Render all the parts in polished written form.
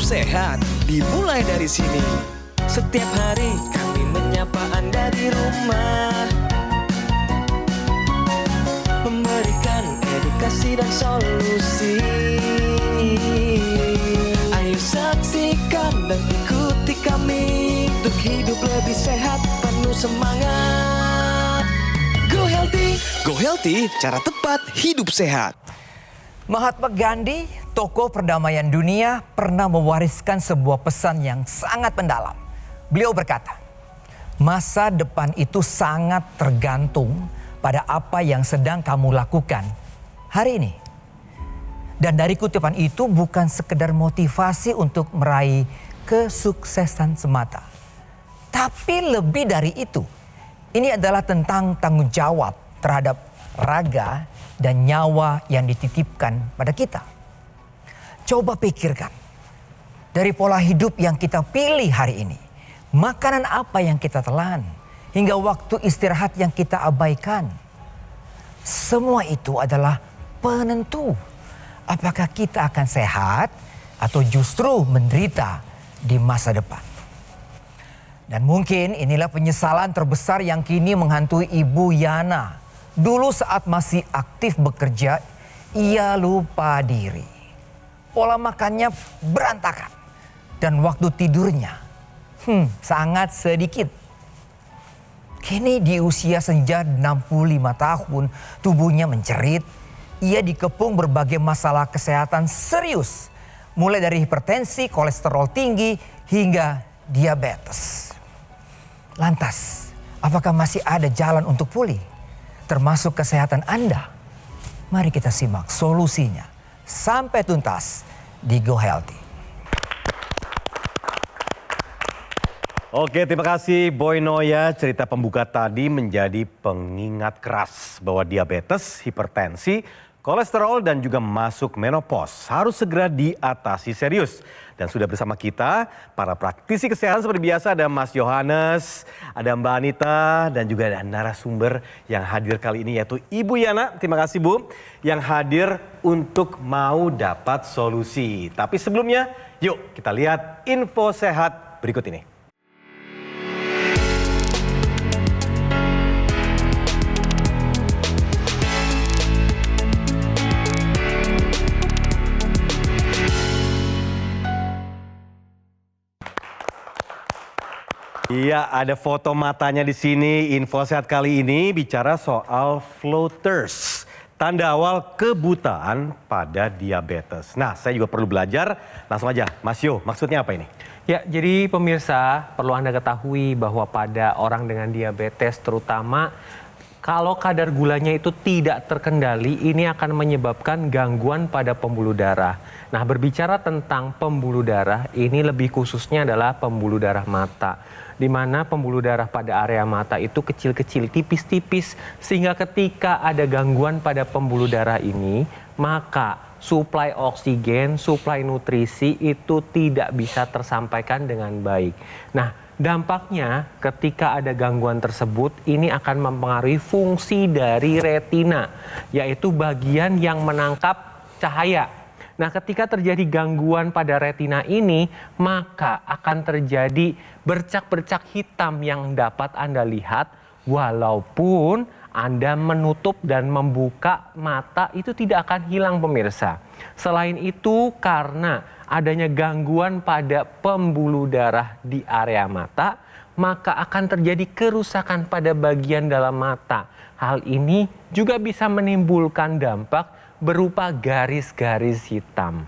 sehat dimulai dari sini. Setiap hari kami menyapa Anda di rumah, memberikan edukasi dan solusi. Ayo saksikan dan ikuti kami untuk hidup lebih sehat, penuh semangat. Go Healthy. Go Healthy, cara tepat hidup sehat. Mahatma Gandhi, tokoh perdamaian dunia, pernah mewariskan sebuah pesan yang sangat mendalam. Beliau berkata, masa depan itu sangat tergantung pada apa yang sedang kamu lakukan hari ini. Dan dari kutipan itu bukan sekedar motivasi untuk meraih kesuksesan semata. Tapi lebih dari itu, ini adalah tentang tanggung jawab terhadap raga dan nyawa yang dititipkan pada kita. Coba pikirkan, dari pola hidup yang kita pilih hari ini, makanan apa yang kita telan, hingga waktu istirahat yang kita abaikan. Semua itu adalah penentu apakah kita akan sehat atau justru menderita di masa depan. Dan mungkin inilah penyesalan terbesar yang kini menghantui Ibu Yana. Dulu saat masih aktif bekerja, ia lupa diri. Pola makannya berantakan dan waktu tidurnya sangat sedikit. Kini di usia senja 65 tahun, tubuhnya menjerit. Ia dikepung berbagai masalah kesehatan serius. Mulai dari hipertensi, kolesterol tinggi, hingga diabetes. Lantas, apakah masih ada jalan untuk pulih? Termasuk kesehatan Anda? Mari kita simak solusinya sampai tuntas di Go Healthy. Oke, terima kasih Boy Noya. Cerita pembuka tadi menjadi pengingat keras bahwa diabetes, hipertensi, kolesterol dan juga masuk menopause harus segera diatasi serius. Dan sudah bersama kita para praktisi kesehatan seperti biasa, ada Mas Yohanes, ada Mbak Anita, dan juga ada narasumber yang hadir kali ini yaitu Ibu Yana. Terima kasih Bu yang hadir untuk mau dapat solusi. Tapi sebelumnya yuk kita lihat info sehat berikut ini. Iya, ada foto matanya di sini. Info sehat kali ini bicara soal floaters, tanda awal kebutaan pada diabetes. Nah, saya juga perlu belajar. Langsung aja, Mas Yo, maksudnya apa ini? Ya, jadi pemirsa perlu Anda ketahui bahwa pada orang dengan diabetes terutama kalau kadar gulanya itu tidak terkendali, ini akan menyebabkan gangguan pada pembuluh darah. Nah, berbicara tentang pembuluh darah, ini lebih khususnya adalah pembuluh darah mata. Di mana pembuluh darah pada area mata itu kecil-kecil, tipis-tipis, sehingga ketika ada gangguan pada pembuluh darah ini, maka suplai oksigen, suplai nutrisi itu tidak bisa tersampaikan dengan baik. Nah, dampaknya ketika ada gangguan tersebut, ini akan mempengaruhi fungsi dari retina, yaitu bagian yang menangkap cahaya. Nah, ketika terjadi gangguan pada retina ini, maka akan terjadi bercak-bercak hitam yang dapat Anda lihat walaupun Anda menutup dan membuka mata, itu tidak akan hilang pemirsa. Selain itu, karena adanya gangguan pada pembuluh darah di area mata, maka akan terjadi kerusakan pada bagian dalam mata. Hal ini juga bisa menimbulkan dampak berupa garis-garis hitam.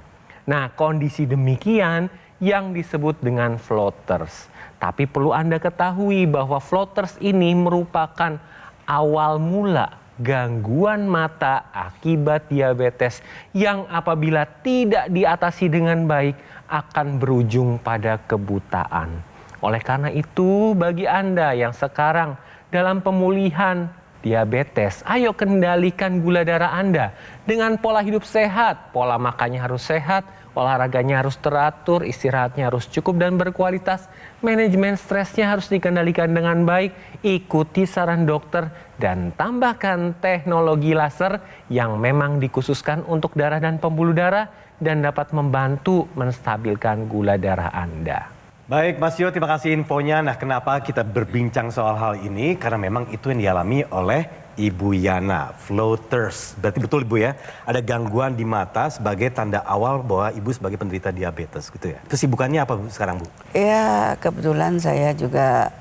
Nah, kondisi demikian yang disebut dengan floaters. Tapi perlu Anda ketahui bahwa floaters ini merupakan awal mula gangguan mata akibat diabetes yang apabila tidak diatasi dengan baik akan berujung pada kebutaan. Oleh karena itu, bagi Anda yang sekarang dalam pemulihan diabetes. Ayo kendalikan gula darah Anda dengan pola hidup sehat. Pola makannya harus sehat, olahraganya harus teratur, istirahatnya harus cukup dan berkualitas. Manajemen stresnya harus dikendalikan dengan baik. Ikuti saran dokter dan tambahkan teknologi laser yang memang dikhususkan untuk darah dan pembuluh darah dan dapat membantu menstabilkan gula darah Anda. Baik, Mas Yo, terima kasih infonya. Nah, kenapa kita berbincang soal hal ini? Karena memang itu yang dialami oleh Ibu Yana, floaters. Berarti betul Ibu ya, ada gangguan di mata sebagai tanda awal bahwa Ibu sebagai penderita diabetes gitu ya. Kesibukannya apa Bu, sekarang Bu? Ya, kebetulan saya juga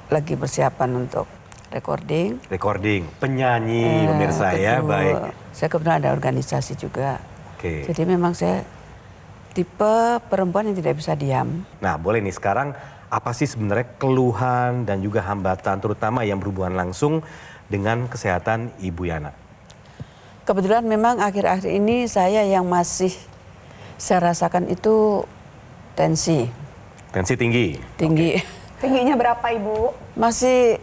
lagi persiapan untuk recording. Recording, penyanyi pemirsa ya, Betul. baik. Saya kebetulan ada organisasi juga. Oke. Jadi memang saya tipe perempuan yang tidak bisa diam. Nah, boleh nih sekarang apa sih sebenarnya keluhan dan juga hambatan terutama yang berhubungan langsung dengan kesehatan Ibu Yana? Kebetulan memang akhir-akhir ini saya yang masih saya rasakan itu tensi Tensi tinggi. tinggi. Tingginya berapa Ibu? Masih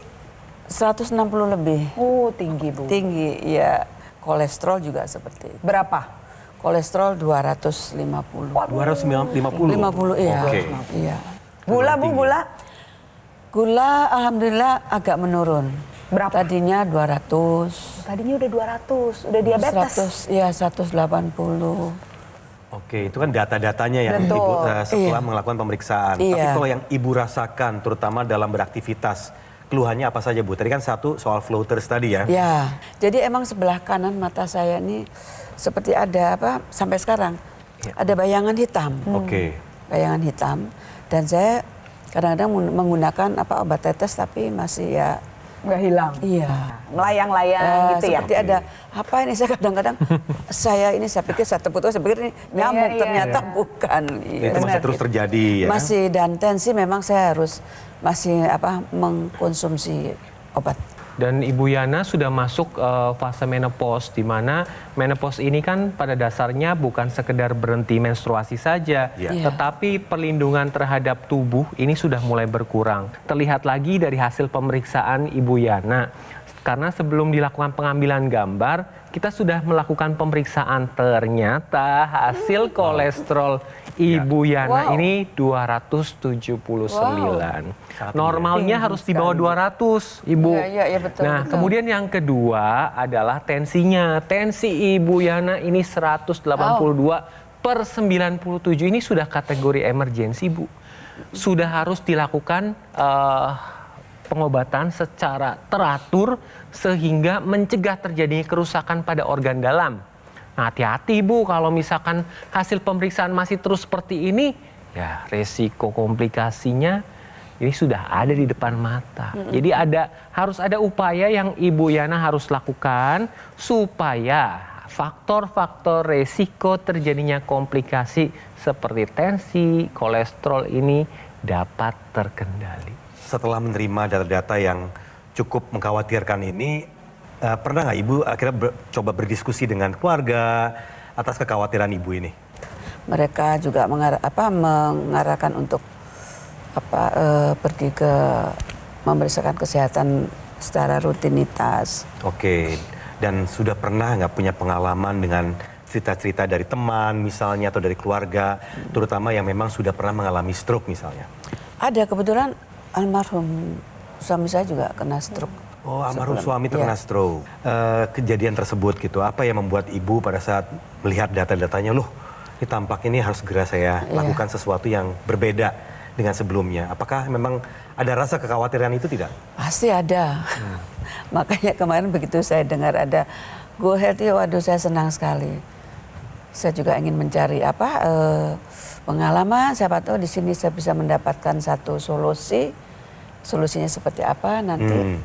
160 lebih. Tinggi Bu. Tinggi, ya. Kolesterol juga seperti itu. Berapa? Kolesterol 250. 250? 50, iya. Oke. Iya. Gula Bu, gula? Gula alhamdulillah agak menurun. Berapa? Tadinya 200. Tadinya udah 200, udah diabetes. 100, ya 180. Oke, itu kan data-datanya yang Betul. Ibu setelah Iya. melakukan pemeriksaan. Tapi Iya. kalau yang Ibu rasakan terutama dalam beraktivitas, keluhannya apa saja Bu? Tadi kan satu soal floaters tadi ya. Ya, jadi emang sebelah kanan mata saya ini seperti ada apa sampai sekarang ada bayangan hitam. Oke. Bayangan hitam dan saya kadang-kadang menggunakan apa obat tetes tapi masih ya Nggak hilang. iya. Melayang-layang gitu ya? Seperti ada apa ini saya kadang-kadang saya pikir saya terputus saya pikir ini nyamuk Iya, iya. ternyata bukan. Iya, Itu masih benar. terus terjadi ya. Masih dan tensi memang saya harus masih apa mengkonsumsi obat. Dan Ibu Yana sudah masuk fase menopause, di mana menopause ini kan pada dasarnya bukan sekedar berhenti menstruasi saja, Iya. tetapi perlindungan terhadap tubuh ini sudah mulai berkurang. Terlihat lagi dari hasil pemeriksaan Ibu Yana, karena sebelum dilakukan pengambilan gambar, kita sudah melakukan pemeriksaan, ternyata hasil kolesterol Ibu Yana ini 279. Normalnya harus di bawah 200, Ibu. Iya, betul. Nah, betul. kemudian yang kedua adalah tensinya. Tensi Ibu Yana ini 182/97. Ini sudah kategori emergensi, Bu. Sudah harus dilakukan pengobatan secara teratur sehingga mencegah terjadinya kerusakan pada organ dalam. Nah, hati-hati Bu, kalau misalkan hasil pemeriksaan masih terus seperti ini, ya resiko komplikasinya ini sudah ada di depan mata. Jadi harus ada upaya yang Ibu Yana harus lakukan supaya faktor-faktor resiko terjadinya komplikasi seperti tensi, kolesterol ini dapat terkendali. Setelah menerima data-data yang cukup mengkhawatirkan ini, pernah nggak Ibu akhirnya coba berdiskusi dengan keluarga atas kekhawatiran Ibu ini? Mereka juga mengarahkan untuk pergi ke memeriksakan kesehatan secara rutinitas. Oke, dan sudah pernah nggak punya pengalaman dengan cerita-cerita dari teman misalnya atau dari keluarga, terutama yang memang sudah pernah mengalami stroke misalnya? Ada kebetulan almarhum suami saya juga kena stroke. Oh, almarhum Sebelum- suami terkena Iya. stroke. Kejadian tersebut gitu, apa yang membuat Ibu pada saat melihat data-datanya, loh ini tampak ini harus segera saya lakukan sesuatu yang berbeda dengan sebelumnya. Apakah memang ada rasa kekhawatiran itu tidak? Pasti ada. Makanya kemarin begitu saya dengar ada Go Healthy, waduh saya senang sekali. Saya juga ingin mencari pengalaman, siapa tahu di sini saya bisa mendapatkan satu solusi. Solusinya seperti apa nanti.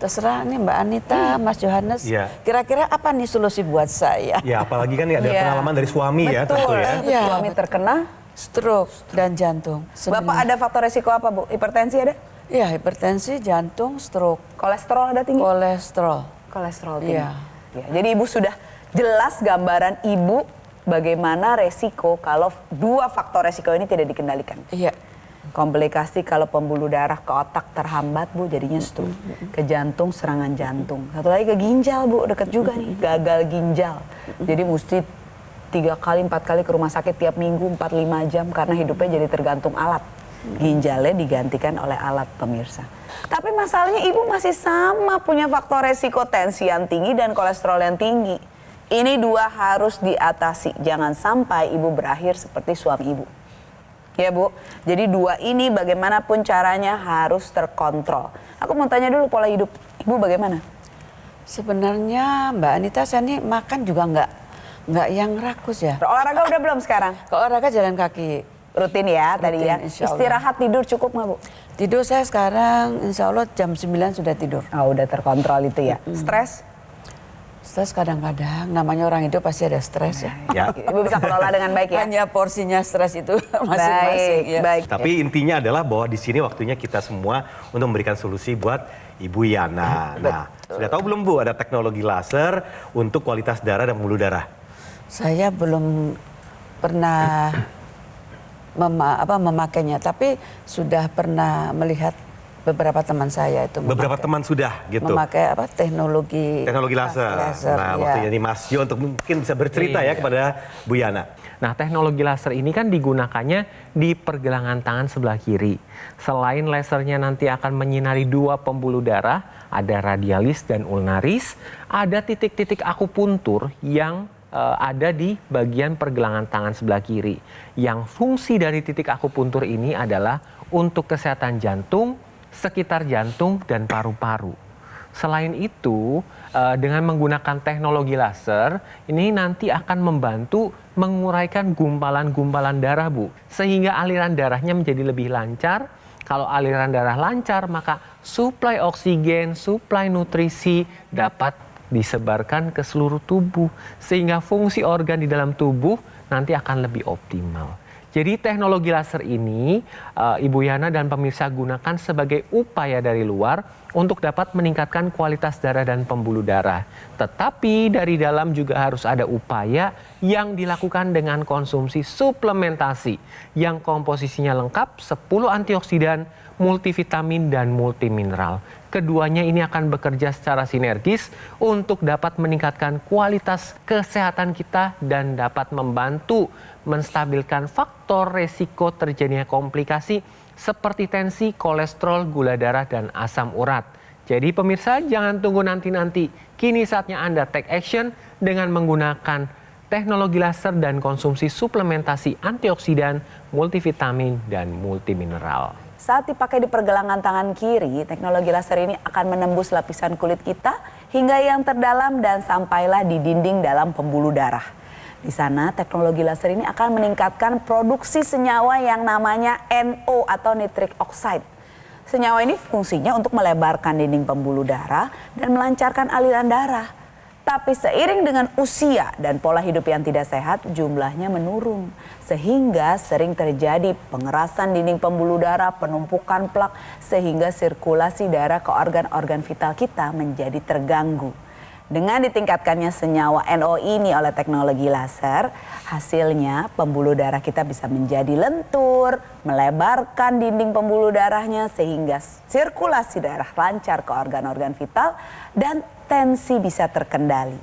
Terserah nih Mbak Anita, Mas Johannes, Iya. kira-kira apa nih solusi buat saya? Ya, apalagi kan ada Iya. pengalaman dari suami ya, tentu ya. Iya, Suami terkena. Stroke dan jantung. Bapak ada faktor resiko apa Bu? Hipertensi ada? Iya, hipertensi, jantung, stroke, Kolesterol ada tinggi? kolesterol. Kolesterol tinggi. Iya. Ya, jadi Ibu sudah jelas gambaran Ibu bagaimana resiko kalau dua faktor resiko ini tidak dikendalikan. Iya. Komplikasi kalau pembuluh darah ke otak terhambat Bu, jadinya stroke. Ke jantung, serangan jantung. Satu lagi ke ginjal Bu, deket juga nih, gagal ginjal. Jadi mesti 3 kali, 4 kali ke rumah sakit tiap minggu, 4-5 jam karena hidupnya jadi tergantung alat. Ginjalnya digantikan oleh alat, pemirsa. Tapi masalahnya ibu masih sama punya faktor resiko tensi yang tinggi dan kolesterol yang tinggi. Ini 2 harus diatasi. Jangan sampai ibu berakhir seperti suami ibu. Ya Bu, jadi 2 ini bagaimanapun caranya harus terkontrol. Aku mau tanya dulu pola hidup ibu bagaimana? Sebenarnya Mbak Anita saya ini makan juga nggak yang rakus ya. Olahraga udah belum sekarang? Ke olahraga jalan kaki. Rutin ya tadi ya. Insya Allah. Istirahat tidur cukup nggak Bu? Tidur saya sekarang insya Allah jam 9 sudah tidur. Oh udah terkontrol itu ya. Stres? Stres kadang-kadang, namanya orang hidup pasti ada stres ya. Ya. Ibu bisa kelola dengan baik ya? Hanya porsinya stres itu masing-masing. Baik, Ya. baik. Tapi intinya adalah bahwa di sini waktunya kita semua untuk memberikan solusi buat Ibu Yana. Nah, sudah tahu belum Bu ada teknologi laser untuk kualitas darah dan pembuluh darah? Saya belum pernah memakainya, tapi sudah pernah melihat beberapa teman saya itu Beberapa teman sudah gitu. memakai teknologi Laser. Nah, ya. waktunya ini Mas Jo untuk mungkin bisa bercerita ya kepada Bu Yana. Nah, teknologi laser ini kan digunakannya di pergelangan tangan sebelah kiri. Selain lasernya nanti akan menyinari 2 pembuluh darah, ada radialis dan ulnaris, ada titik-titik akupuntur yang ada di bagian pergelangan tangan sebelah kiri. Yang fungsi dari titik akupuntur ini adalah untuk kesehatan jantung, sekitar jantung dan paru-paru. Selain itu, dengan menggunakan teknologi laser, ini nanti akan membantu menguraikan gumpalan-gumpalan darah, Bu. Sehingga aliran darahnya menjadi lebih lancar. Kalau aliran darah lancar, maka suplai oksigen, suplai nutrisi dapat disebarkan ke seluruh tubuh. Sehingga fungsi organ di dalam tubuh nanti akan lebih optimal. Jadi teknologi laser ini Ibu Yana dan pemirsa gunakan sebagai upaya dari luar untuk dapat meningkatkan kualitas darah dan pembuluh darah. Tetapi dari dalam juga harus ada upaya yang dilakukan dengan konsumsi suplementasi yang komposisinya lengkap 10 antioksidan, multivitamin dan multimineral. Keduanya ini akan bekerja secara sinergis untuk dapat meningkatkan kualitas kesehatan kita dan dapat membantu menstabilkan faktor resiko terjadinya komplikasi seperti tensi, kolesterol, gula darah, dan asam urat. Jadi pemirsa jangan tunggu nanti-nanti. Kini saatnya Anda take action dengan menggunakan teknologi laser dan konsumsi suplementasi antioksidan, multivitamin, dan multimineral. Saat dipakai di pergelangan tangan kiri, teknologi laser ini akan menembus lapisan kulit kita hingga yang terdalam dan sampailah di dinding dalam pembuluh darah. Di sana teknologi laser ini akan meningkatkan produksi senyawa yang namanya NO atau nitric oxide. Senyawa ini fungsinya untuk melebarkan dinding pembuluh darah dan melancarkan aliran darah. Tapi seiring dengan usia dan pola hidup yang tidak sehat, jumlahnya menurun. Sehingga sering terjadi pengerasan dinding pembuluh darah, penumpukan plak, sehingga sirkulasi darah ke organ-organ vital kita menjadi terganggu. Dengan ditingkatkannya senyawa NO ini oleh teknologi laser, hasilnya pembuluh darah kita bisa menjadi lentur, melebarkan dinding pembuluh darahnya sehingga sirkulasi darah lancar ke organ-organ vital dan tensi bisa terkendali.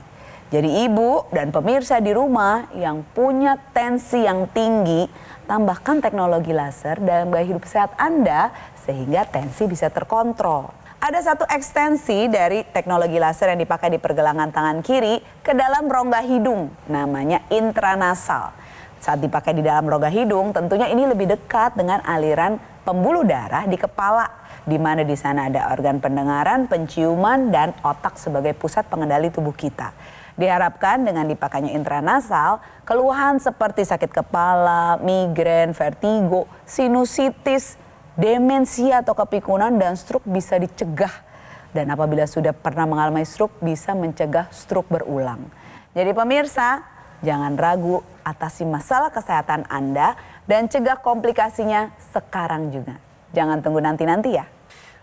Jadi ibu dan pemirsa di rumah yang punya tensi yang tinggi, tambahkan teknologi laser dalam gaya hidup sehat Anda sehingga tensi bisa terkontrol. Ada satu ekstensi dari teknologi laser yang dipakai di pergelangan tangan kiri ke dalam rongga hidung, namanya intranasal. Saat dipakai di dalam rongga hidung, tentunya ini lebih dekat dengan aliran pembuluh darah di kepala, di mana di sana ada organ pendengaran, penciuman, dan otak sebagai pusat pengendali tubuh kita. Diharapkan dengan dipakainya intranasal, keluhan seperti sakit kepala, migrain, vertigo, sinusitis, demensia atau kepikunan dan stroke bisa dicegah. Dan apabila sudah pernah mengalami stroke bisa mencegah stroke berulang. Jadi pemirsa, jangan ragu atasi masalah kesehatan Anda dan cegah komplikasinya sekarang juga. Jangan tunggu nanti-nanti ya.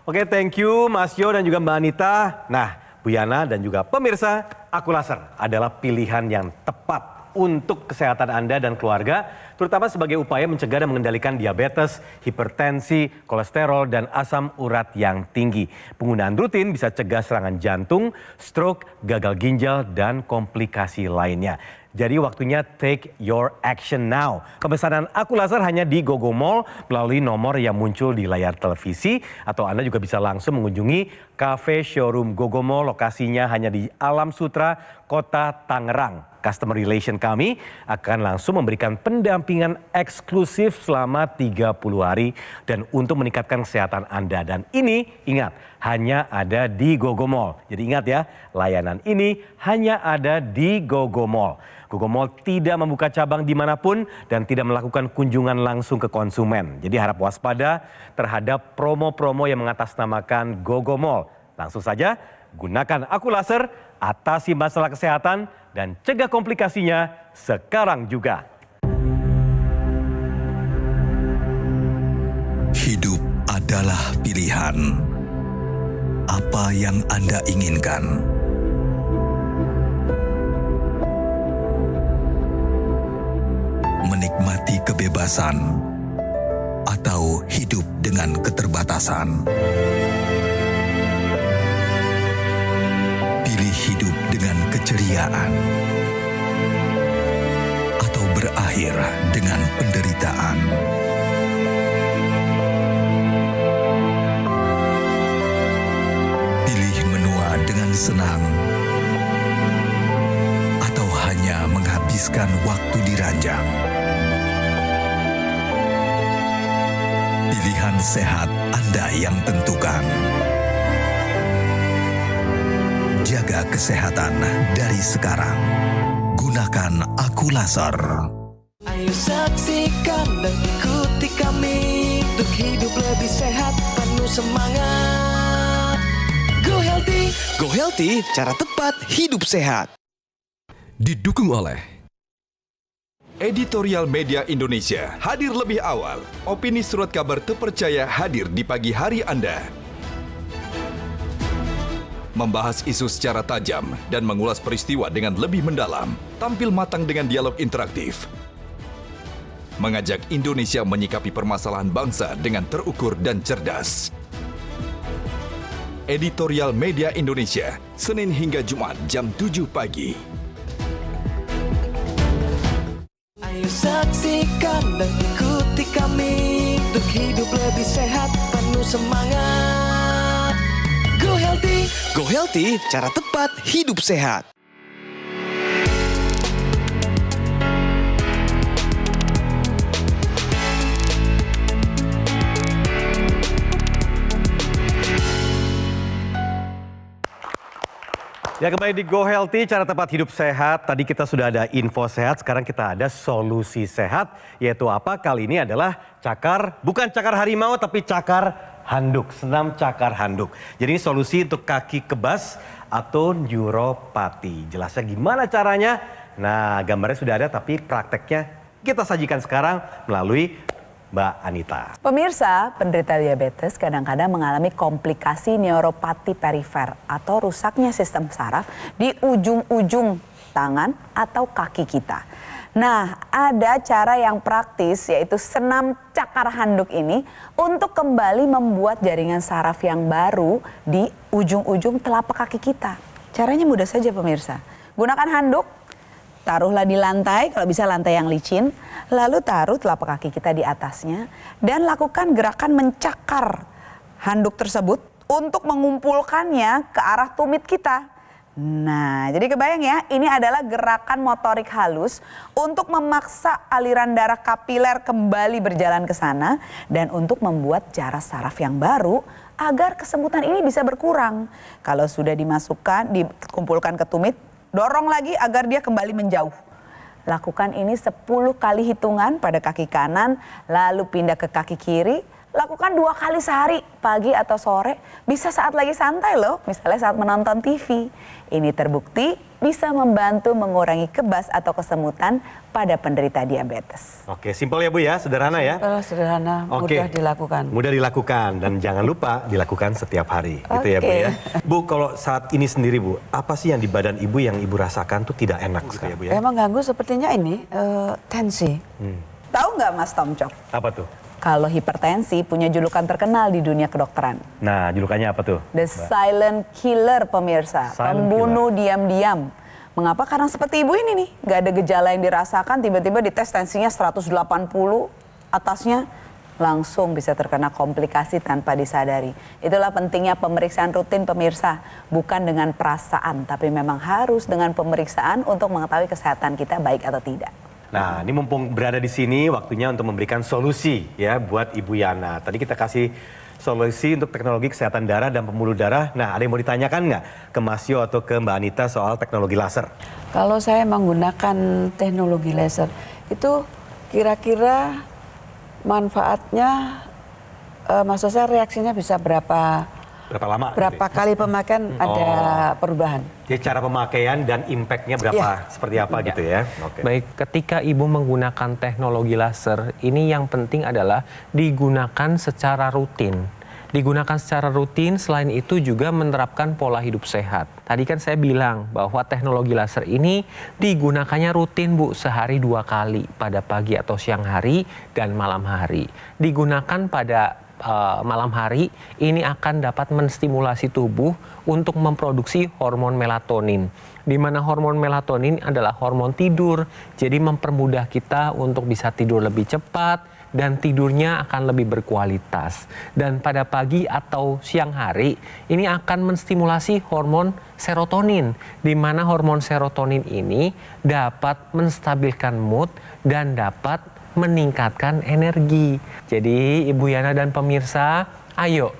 Oke, thank you Mas Jo dan juga Mbak Anita. Nah, Bu Yana dan juga pemirsa, Aku Laser adalah pilihan yang tepat untuk kesehatan Anda dan keluarga, terutama sebagai upaya mencegah dan mengendalikan diabetes, hipertensi, kolesterol, dan asam urat yang tinggi. Penggunaan rutin bisa cegah serangan jantung, stroke, gagal ginjal, dan komplikasi lainnya. Jadi waktunya take your action now. Pemesanan Aku Laser hanya di GoGo Mall melalui nomor yang muncul di layar televisi, atau Anda juga bisa langsung mengunjungi cafe showroom GoGo Mall, lokasinya hanya di Alam Sutra, Kota Tangerang. Customer relation kami akan langsung memberikan pendampingan eksklusif selama 30 hari dan untuk meningkatkan kesehatan Anda. Dan ini ingat, hanya ada di GoGo Mall. Jadi ingat ya, layanan ini hanya ada di GoGo Mall. GoGo Mall tidak membuka cabang dimanapun dan tidak melakukan kunjungan langsung ke konsumen. Jadi harap waspada terhadap promo-promo yang mengatasnamakan GoGo Mall. Langsung saja gunakan Aku Laser, atasi masalah kesehatan, dan cegah komplikasinya sekarang juga. Hidup adalah pilihan. Apa yang Anda inginkan? Menikmati kebebasan atau hidup dengan keterbatasan? Pilih hidup dengan keceriaan atau berakhir dengan penderitaan. Pilih menua dengan senang atau hanya menghabiskan waktu di ranjang. Pilihan sehat Anda yang tentukan. Jaga kesehatan dari sekarang. Gunakan Aku Laser. Ayo saksikan dan ikuti kami untuk hidup lebih sehat, penuh semangat. Go Healthy. Go Healthy, cara tepat hidup sehat. Didukung oleh Editorial Media Indonesia. Hadir lebih awal. Opini surat kabar terpercaya hadir di pagi hari Anda. Membahas isu secara tajam dan mengulas peristiwa dengan lebih mendalam. Tampil matang dengan dialog interaktif. Mengajak Indonesia menyikapi permasalahan bangsa dengan terukur dan cerdas. Editorial Media Indonesia, Senin hingga Jumat jam 7 pagi. Ayo saksikan dan ikuti kami untuk hidup lebih sehat, penuh semangat. Go Healthy. Go Healthy, cara tepat hidup sehat. Ya, kembali di Go Healthy, cara tepat hidup sehat. Tadi kita sudah ada info sehat, sekarang kita ada solusi sehat. Yaitu apa? Kali ini adalah cakar, bukan cakar harimau tapi cakar handuk, senam cakar handuk. Jadi ini solusi untuk kaki kebas atau neuropati. Jelasnya gimana caranya? Nah, gambarnya sudah ada tapi prakteknya kita sajikan sekarang melalui Mbak Anita. Pemirsa, penderita diabetes kadang-kadang mengalami komplikasi neuropati perifer atau rusaknya sistem saraf di ujung-ujung tangan atau kaki kita. Nah, ada cara yang praktis yaitu senam cakar handuk ini untuk kembali membuat jaringan saraf yang baru di ujung-ujung telapak kaki kita. Caranya mudah saja pemirsa. Gunakan handuk, taruhlah di lantai, kalau bisa lantai yang licin, lalu taruh telapak kaki kita di atasnya dan lakukan gerakan mencakar handuk tersebut untuk mengumpulkannya ke arah tumit kita. Nah, jadi kebayang ya, ini adalah gerakan motorik halus untuk memaksa aliran darah kapiler kembali berjalan ke sana dan untuk membuat jarak saraf yang baru agar kesemutan ini bisa berkurang. Kalau sudah dimasukkan, dikumpulkan ke tumit, dorong lagi agar dia kembali menjauh. Lakukan ini 10 kali hitungan pada kaki kanan, lalu pindah ke kaki kiri, lakukan 2 kali sehari, pagi atau sore, bisa saat lagi santai loh, misalnya saat menonton TV. Ini terbukti bisa membantu mengurangi kebas atau kesemutan pada penderita diabetes. Oke, simpel ya Bu ya, sederhana ya. Kalau sederhana, Oke. mudah dilakukan. Mudah dilakukan dan jangan lupa dilakukan setiap hari, gitu ya Bu Oke. ya. Bu, kalau saat ini sendiri Bu, apa sih yang di badan Ibu yang Ibu rasakan tuh tidak enak gitu ya Bu ya? Emang ganggu sepertinya ini tensi. Tahu nggak Mas Tomcok? Apa tuh? Kalau hipertensi punya julukan terkenal di dunia kedokteran. Nah, julukannya apa tuh? The silent killer pemirsa, Silent pembunuh diam-diam. Mengapa? Karena seperti ibu ini nih, nggak ada gejala yang dirasakan, tiba-tiba dites tensinya 180, atasnya langsung bisa terkena komplikasi tanpa disadari. Itulah pentingnya pemeriksaan rutin pemirsa, bukan dengan perasaan, tapi memang harus dengan pemeriksaan untuk mengetahui kesehatan kita baik atau tidak. Nah, ini mumpung berada di sini, waktunya untuk memberikan solusi ya buat Ibu Yana. Tadi kita kasih solusi untuk teknologi kesehatan darah dan pembuluh darah. Nah, ada yang mau ditanyakan nggak ke Mas Yo atau ke Mbak Anita soal teknologi laser? Kalau saya menggunakan teknologi laser, itu kira-kira manfaatnya, maksud saya reaksinya bisa berapa Berapa lama? berapa kali pemakaian ada perubahan? Jadi cara pemakaian dan impact-nya berapa, seperti apa gitu ya? Oke. Baik, ketika Ibu menggunakan teknologi laser, ini yang penting adalah digunakan secara rutin. Digunakan secara rutin, selain itu juga menerapkan pola hidup sehat. Tadi kan saya bilang bahwa teknologi laser ini digunakannya rutin Bu, sehari 2 kali, pada pagi atau siang hari dan malam hari. Digunakan pada malam hari, ini akan dapat menstimulasi tubuh untuk memproduksi hormon melatonin. Di mana hormon melatonin adalah hormon tidur, jadi mempermudah kita untuk bisa tidur lebih cepat dan tidurnya akan lebih berkualitas. Dan pada pagi atau siang hari, ini akan menstimulasi hormon serotonin, di mana hormon serotonin ini dapat menstabilkan mood dan dapat meningkatkan energi. Jadi Ibu Yana dan pemirsa, ayo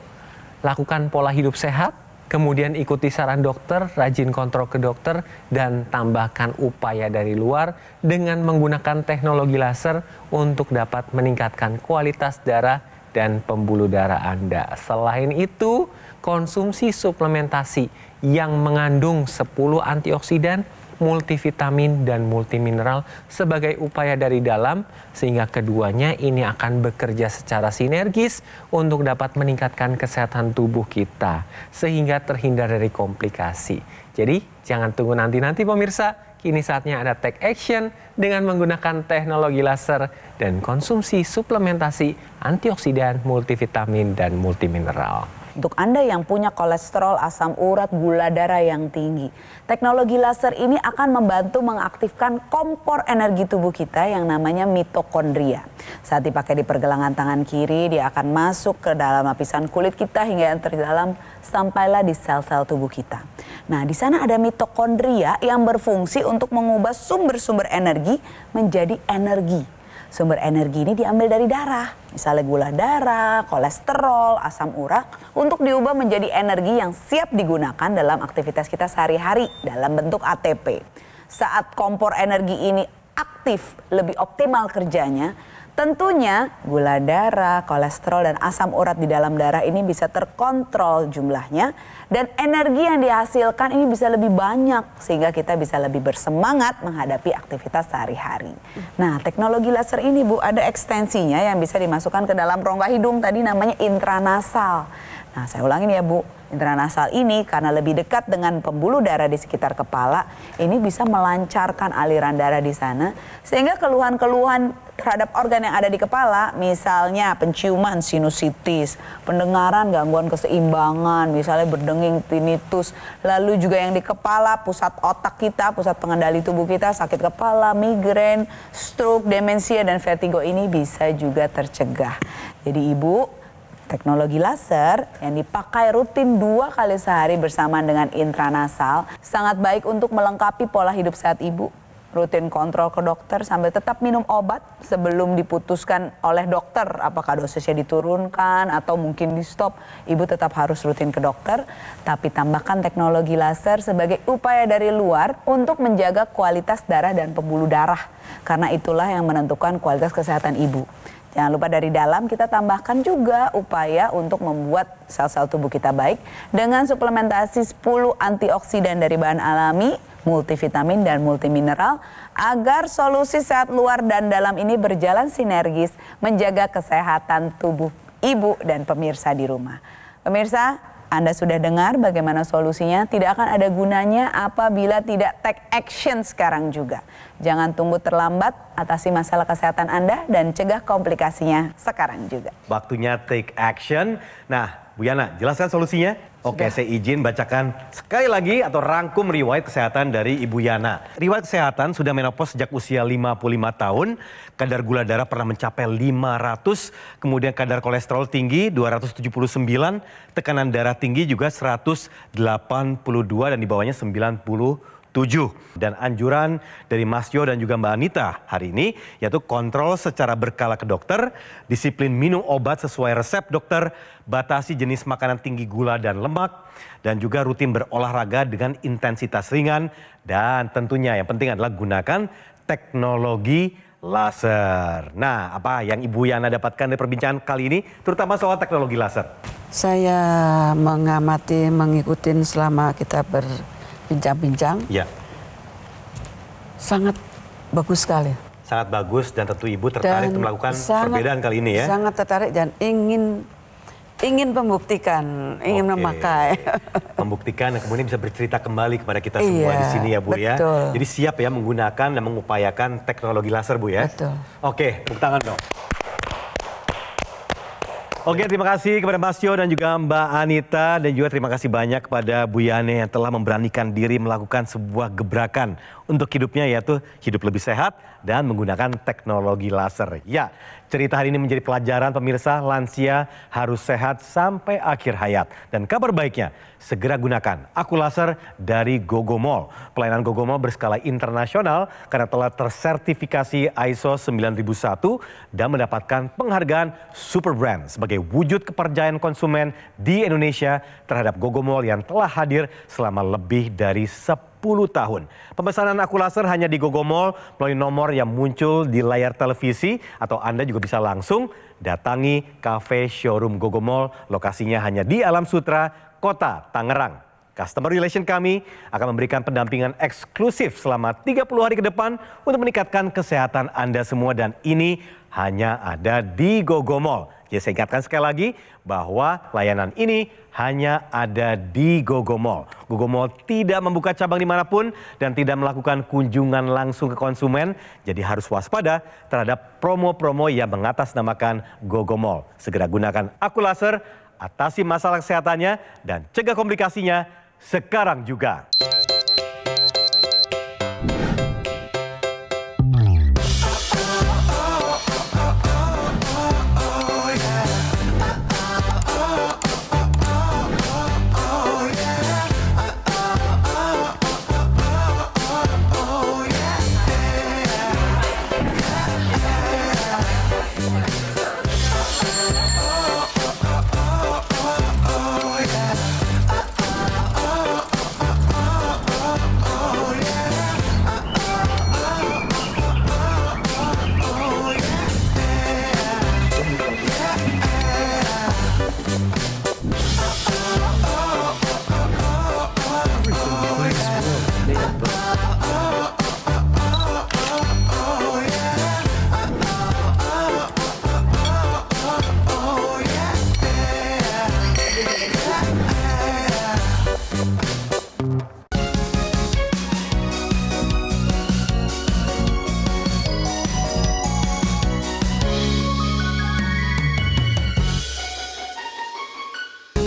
lakukan pola hidup sehat, kemudian ikuti saran dokter, rajin kontrol ke dokter, dan tambahkan upaya dari luar dengan menggunakan teknologi laser untuk dapat meningkatkan kualitas darah dan pembuluh darah Anda. Selain itu, konsumsi suplementasi yang mengandung 10 antioksidan, multivitamin dan multimineral sebagai upaya dari dalam, sehingga keduanya ini akan bekerja secara sinergis untuk dapat meningkatkan kesehatan tubuh kita sehingga terhindar dari komplikasi. Jadi jangan tunggu nanti-nanti pemirsa, kini saatnya ada take action dengan menggunakan teknologi laser dan konsumsi suplementasi antioksidan, multivitamin dan multimineral. Untuk Anda yang punya kolesterol, asam urat, gula darah yang tinggi, teknologi laser ini akan membantu mengaktifkan kompor energi tubuh kita yang namanya mitokondria. Saat dipakai di pergelangan tangan kiri, dia akan masuk ke dalam lapisan kulit kita hingga yang terdalam sampailah di sel-sel tubuh kita. Nah, di sana ada mitokondria yang berfungsi untuk mengubah sumber-sumber energi menjadi energi. Sumber energi ini diambil dari darah, misalnya gula darah, kolesterol, asam urat, untuk diubah menjadi energi yang siap digunakan dalam aktivitas kita sehari-hari dalam bentuk ATP. Saat kompor energi ini aktif, lebih optimal kerjanya, tentunya gula darah, kolesterol, dan asam urat di dalam darah ini bisa terkontrol jumlahnya, dan energi yang dihasilkan ini bisa lebih banyak sehingga kita bisa lebih bersemangat menghadapi aktivitas sehari-hari. Nah, teknologi laser ini Bu, ada ekstensinya yang bisa dimasukkan ke dalam rongga hidung, tadi namanya intranasal. Nah, saya ulangin ya Bu, intranasal ini karena lebih dekat dengan pembuluh darah di sekitar kepala, ini bisa melancarkan aliran darah di sana sehingga keluhan-keluhan terhadap organ yang ada di kepala, misalnya penciuman sinusitis, pendengaran gangguan keseimbangan, misalnya berdenging tinnitus, lalu juga yang di kepala, pusat otak kita, pusat pengendali tubuh kita, sakit kepala, migrain, stroke, demensia, dan vertigo ini bisa juga tercegah. Jadi Ibu, teknologi laser yang dipakai rutin 2 kali sehari bersamaan dengan intranasal sangat baik untuk melengkapi pola hidup sehat Ibu. Rutin kontrol ke dokter sambil tetap minum obat sebelum diputuskan oleh dokter apakah dosisnya diturunkan atau mungkin di stop. Ibu tetap harus rutin ke dokter, tapi tambahkan teknologi laser sebagai upaya dari luar untuk menjaga kualitas darah dan pembuluh darah. Karena itulah yang menentukan kualitas kesehatan Ibu. Jangan lupa dari dalam kita tambahkan juga upaya untuk membuat sel-sel tubuh kita baik dengan suplementasi 10 antioksidan dari bahan alami, multivitamin dan multimineral agar solusi sehat luar dan dalam ini berjalan sinergis menjaga kesehatan tubuh ibu dan pemirsa di rumah. Pemirsa, Anda sudah dengar bagaimana solusinya, tidak akan ada gunanya apabila tidak take action sekarang juga. Jangan tunggu terlambat, atasi masalah kesehatan Anda dan cegah komplikasinya sekarang juga. Waktunya take action. Nah, Bu Yana, jelaskan solusinya? Oke, saya izin bacakan sekali lagi atau rangkum riwayat kesehatan dari Ibu Yana. Riwayat kesehatan sudah menopause sejak usia 55 tahun, kadar gula darah pernah mencapai 500, kemudian kadar kolesterol tinggi 279, tekanan darah tinggi juga 182 dan di bawahnya 97. Dan anjuran dari Mas Yo dan juga Mbak Anita hari ini yaitu kontrol secara berkala ke dokter, disiplin minum obat sesuai resep dokter, batasi jenis makanan tinggi gula dan lemak, dan juga rutin berolahraga dengan intensitas ringan, dan tentunya yang penting adalah gunakan teknologi laser. Nah, apa yang Ibu Yana dapatkan dari perbincangan kali ini, terutama soal teknologi laser? Saya mengamati, mengikuti selama kita berbincang-bincang. Ya. Sangat bagus sekali. Sangat bagus dan tentu Ibu tertarik untuk melakukan perbedaan kali ini ya? Sangat tertarik dan ingin membuktikan, ingin memakai. Membuktikan dan kemudian bisa bercerita kembali kepada kita semua di sini ya Bu ya. Betul. Jadi siap ya menggunakan dan mengupayakan teknologi laser Bu ya. Betul. Oke, tepuk tangan dong. Oke, terima kasih kepada Mas Yo dan juga Mbak Anita, dan juga terima kasih banyak kepada Bu Yana yang telah memberanikan diri melakukan sebuah gebrakan untuk hidupnya, yaitu hidup lebih sehat dan menggunakan teknologi laser. Ya, cerita hari ini menjadi pelajaran pemirsa, lansia harus sehat sampai akhir hayat. Dan kabar baiknya, segera gunakan Aku Laser dari Gogomol. Pelayanan Gogomol berskala internasional karena telah tersertifikasi ISO 9001 dan mendapatkan penghargaan Super Brand sebagai wujud kepercayaan konsumen di Indonesia terhadap Gogomol yang telah hadir selama lebih dari 10 tahun. Pemesanan Aku Laser hanya di Gogomol melalui nomor yang muncul di layar televisi, atau Anda juga bisa langsung datangi cafe showroom Gogomol. Lokasinya hanya di Alam Sutra, Kota Tangerang. Customer relation kami akan memberikan pendampingan eksklusif selama 30 hari ke depan untuk meningkatkan kesehatan Anda semua, dan ini hanya ada di Gogomol. Jadi saya ingatkan sekali lagi bahwa layanan ini hanya ada di Gogomol. Gogomol tidak membuka cabang dimanapun dan tidak melakukan kunjungan langsung ke konsumen. Jadi harus waspada terhadap promo-promo yang mengatasnamakan Gogomol. Segera gunakan Aku Laser, atasi masalah kesehatannya, dan cegah komplikasinya sekarang juga.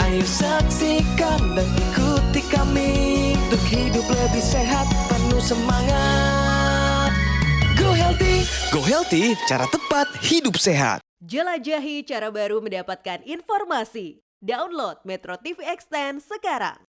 Ayo saksikan dan ikuti kami untuk hidup lebih sehat, penuh semangat. Go Healthy, cara tepat hidup sehat. Jelajahi cara baru mendapatkan informasi. Download Metro TV Extend sekarang.